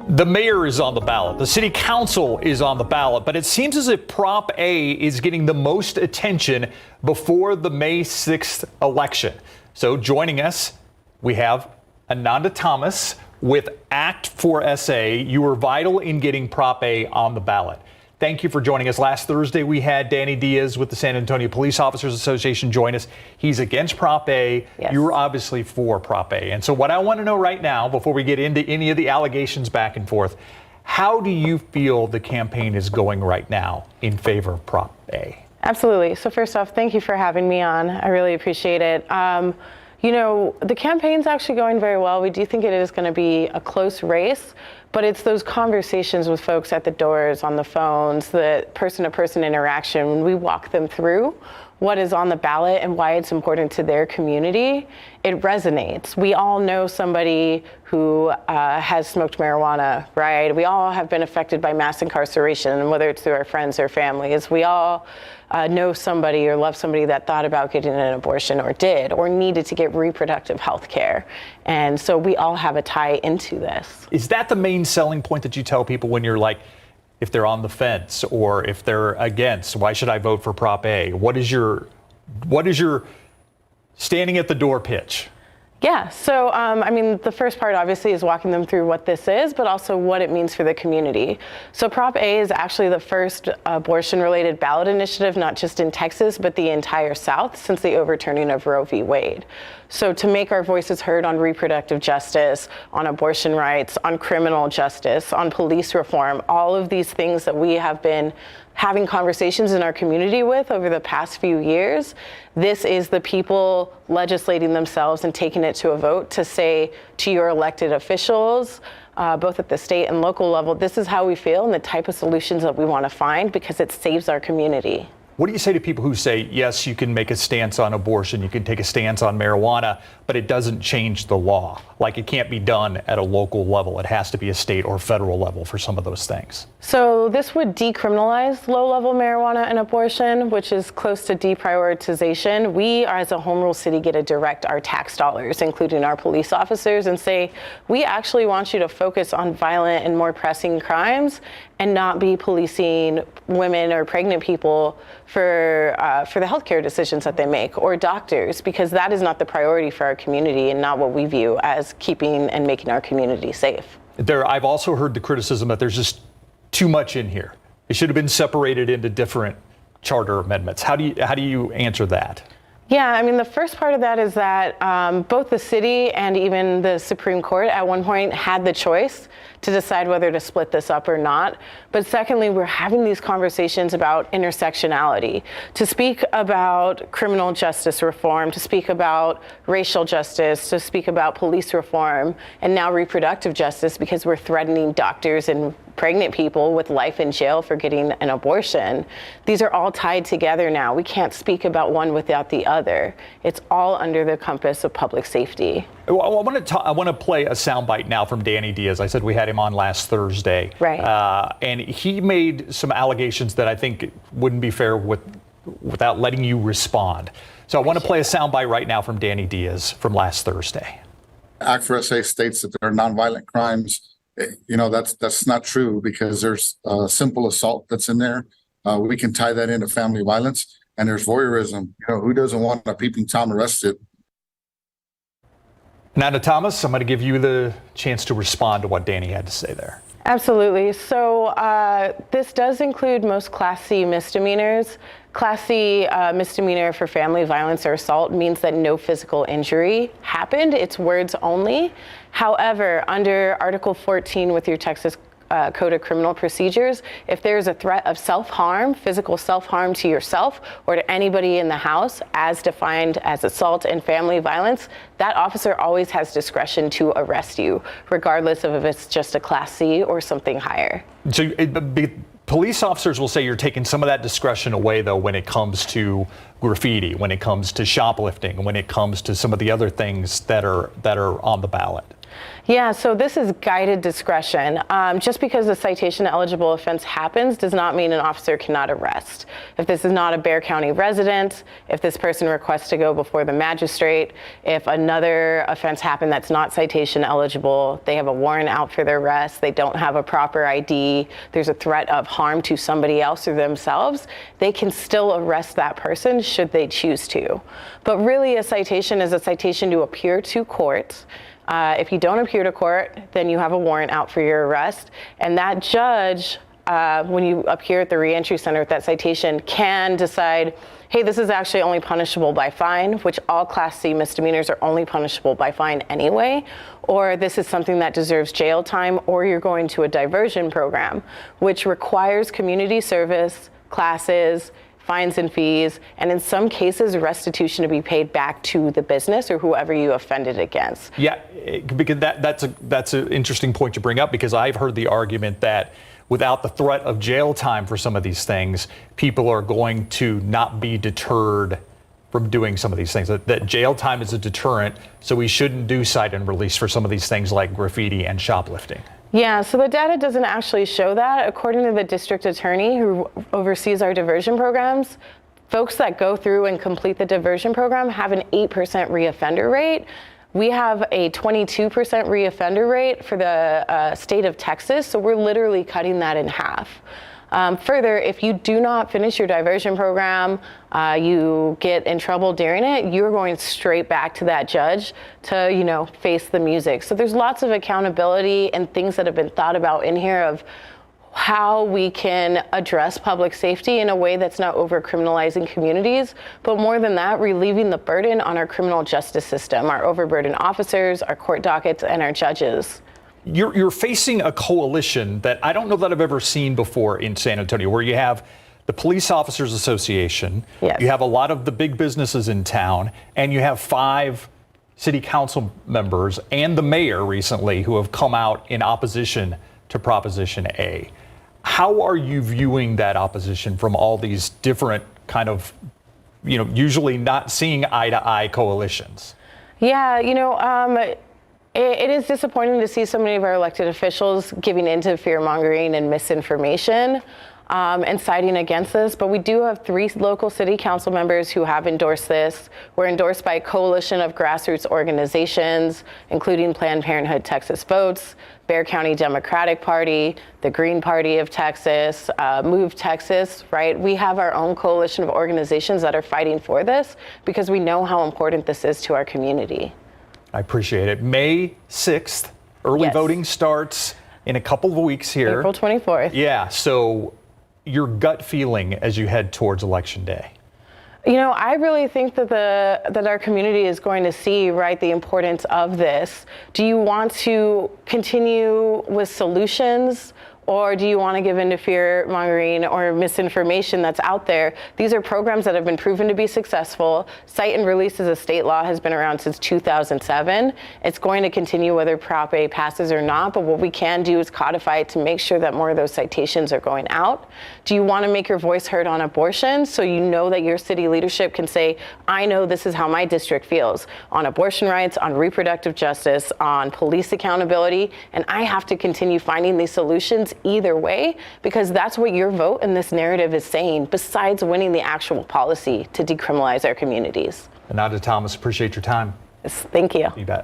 The mayor is on the ballot. The city council is on the ballot, but it seems as if Prop A is getting the most attention before the May 6th election. So joining us, we have Ananda Tomas with Act for SA. You were vital in getting Prop A on the ballot. Thank you for joining us. Last Thursday, we had Danny Diaz with the San Antonio Police Officers Association join us. He's against Prop A. Yes. You were obviously for Prop A. And so what I want to know right now, before we get into any of the allegations back and forth, how do you feel the campaign is going right now in favor of Prop A? Absolutely. So first off, thank you for having me on. I really appreciate it. You know, the campaign's actually going very well. We do think it is going to be a close race, but it's those conversations with folks at the doors, on the phones, the person-to-person interaction, when we walk them through what is on the ballot and why it's important to their community, it resonates. We all know somebody who has smoked marijuana, right? We all have been affected by mass incarceration, whether it's through our friends or families. We all know somebody or love somebody that thought about getting an abortion or did or needed to get reproductive health care. And so we all have a tie into this. Is that the main selling point that you tell people when you're like, if they're on the fence or if they're against, why should I vote for Prop A? What is your standing at the door pitch? Yeah, so I mean, the first part obviously is walking them through what this is, but also what it means for the community. So Prop A is actually the first abortion-related ballot initiative, not just in Texas, but the entire South since the overturning of Roe v. Wade. So to make our voices heard on reproductive justice, on abortion rights, on criminal justice, on police reform, all of these things that we have been having conversations in our community with over the past few years, this is the people legislating themselves and taking it to a vote to say to your elected officials, both at the state and local level, this is how we feel and the type of solutions that we want to find because it saves our community. What do you say to people who say, yes, you can make a stance on abortion, you can take a stance on marijuana, but it doesn't change the law? Like it can't be done at a local level. It has to be a state or federal level for some of those things. So this would decriminalize low-level marijuana and abortion, which is close to deprioritization. We, as a home rule city, get to direct our tax dollars, including our police officers, and say, we actually want you to focus on violent and more pressing crimes and not be policing women or pregnant people for the healthcare decisions that they make, or doctors, because that is not the priority for our community and not what we view as keeping and making our community safe. I've also heard the criticism that there's just too much in here. It should have been separated into different charter amendments. How do you answer that? Yeah, I mean, the first part of that is that both the city and even the Supreme Court at one point had the choice to decide whether to split this up or not. But secondly, we're having these conversations about intersectionality, to speak about criminal justice reform, to speak about racial justice, to speak about police reform, and now reproductive justice because we're threatening doctors and pregnant people with life in jail for getting an abortion. These are all tied together now. We can't speak about one without the other. It's all under the compass of public safety. I want to play a soundbite now from Danny Diaz. I said we had him on last Thursday. Right. And he made some allegations that I think wouldn't be fair without letting you respond. So I want to play a soundbite right now from Danny Diaz from last Thursday. Act for SA states that there are nonviolent crimes. You know, that's not true because there's simple assault that's in there. We can tie that into family violence, and there's voyeurism. You know, who doesn't want a peeping Tom arrested? Ananda Tomas, I'm going to give you the chance to respond to what Danny had to say there. Absolutely. So this does include most Class C misdemeanors. Class C misdemeanor for family violence or assault means that no physical injury happened. It's words only. However, under Article 14 with your Texas Code of Criminal Procedures, if there's a threat of self-harm, physical self-harm to yourself or to anybody in the house, as defined as assault and family violence, that officer always has discretion to arrest you, regardless of if it's just a Class C or something higher. So police officers will say you're taking some of that discretion away, though, when it comes to graffiti, when it comes to shoplifting, when it comes to some of the other things that are on the ballot. Yeah, so this is guided discretion. Just because a citation eligible offense happens does not mean an officer cannot arrest. If this is not a Bexar County resident, if this person requests to go before the magistrate, if another offense happened that's not citation eligible, they have a warrant out for their arrest, they don't have a proper ID, there's a threat of harm to somebody else or themselves, they can still arrest that person should they choose to. But really, a citation is a citation to appear to court. If you don't appear to court, then you have a warrant out for your arrest. And that judge, when you appear at the reentry center with that citation, can decide, hey, this is actually only punishable by fine, which all Class C misdemeanors are only punishable by fine anyway, or this is something that deserves jail time, or you're going to a diversion program, which requires community service, classes, fines and fees, and in some cases, restitution to be paid back to the business or whoever you offended against. Yeah, because that's an interesting point to bring up, because I've heard the argument that without the threat of jail time for some of these things, people are going to not be deterred from doing some of these things. That jail time is a deterrent, so we shouldn't do cite and release for some of these things like graffiti and shoplifting. Yeah, so the data doesn't actually show that. According to the district attorney who oversees our diversion programs, folks that go through and complete the diversion program have an 8% reoffender rate. We have a 22% reoffender rate for the state of Texas, so we're literally cutting that in half. Further, if you do not finish your diversion program, you get in trouble during it, you're going straight back to that judge to, face the music. So there's lots of accountability and things that have been thought about in here of how we can address public safety in a way that's not over-criminalizing communities, but more than that, relieving the burden on our criminal justice system, our overburdened officers, our court dockets, and our judges. You're facing a coalition that I don't know that I've ever seen before in San Antonio, where you have the Police Officers Association, yes, you have a lot of the big businesses in town, and you have 5 city council members and the mayor recently who have come out in opposition to Proposition A. How are you viewing that opposition from all these different kind of, usually not seeing eye-to-eye coalitions? Yeah, it is disappointing to see so many of our elected officials giving into fear-mongering and misinformation and siding against this, but we do have 3 local city council members who have endorsed this. We're endorsed by a coalition of grassroots organizations, including Planned Parenthood Texas Votes, Bexar County Democratic Party, the Green Party of Texas, Move Texas, right? We have our own coalition of organizations that are fighting for this because we know how important this is to our community. I appreciate it. May 6th, early voting starts in a couple of weeks here. April 24th. Yeah, so your gut feeling as you head towards Election Day? I really think that our community is going to see, right, the importance of this. Do you want to continue with solutions, or do you want to give in to fear mongering or misinformation that's out there? These are programs that have been proven to be successful. Cite and release as a state law has been around since 2007. It's going to continue whether Prop A passes or not, but what we can do is codify it to make sure that more of those citations are going out. Do you want to make your voice heard on abortion so you know that your city leadership can say, I know this is how my district feels on abortion rights, on reproductive justice, on police accountability, and I have to continue finding these solutions either way, because that's what your vote in this narrative is saying, besides winning the actual policy to decriminalize our communities. Ananda Tomas, appreciate your time. Yes, thank you. You bet.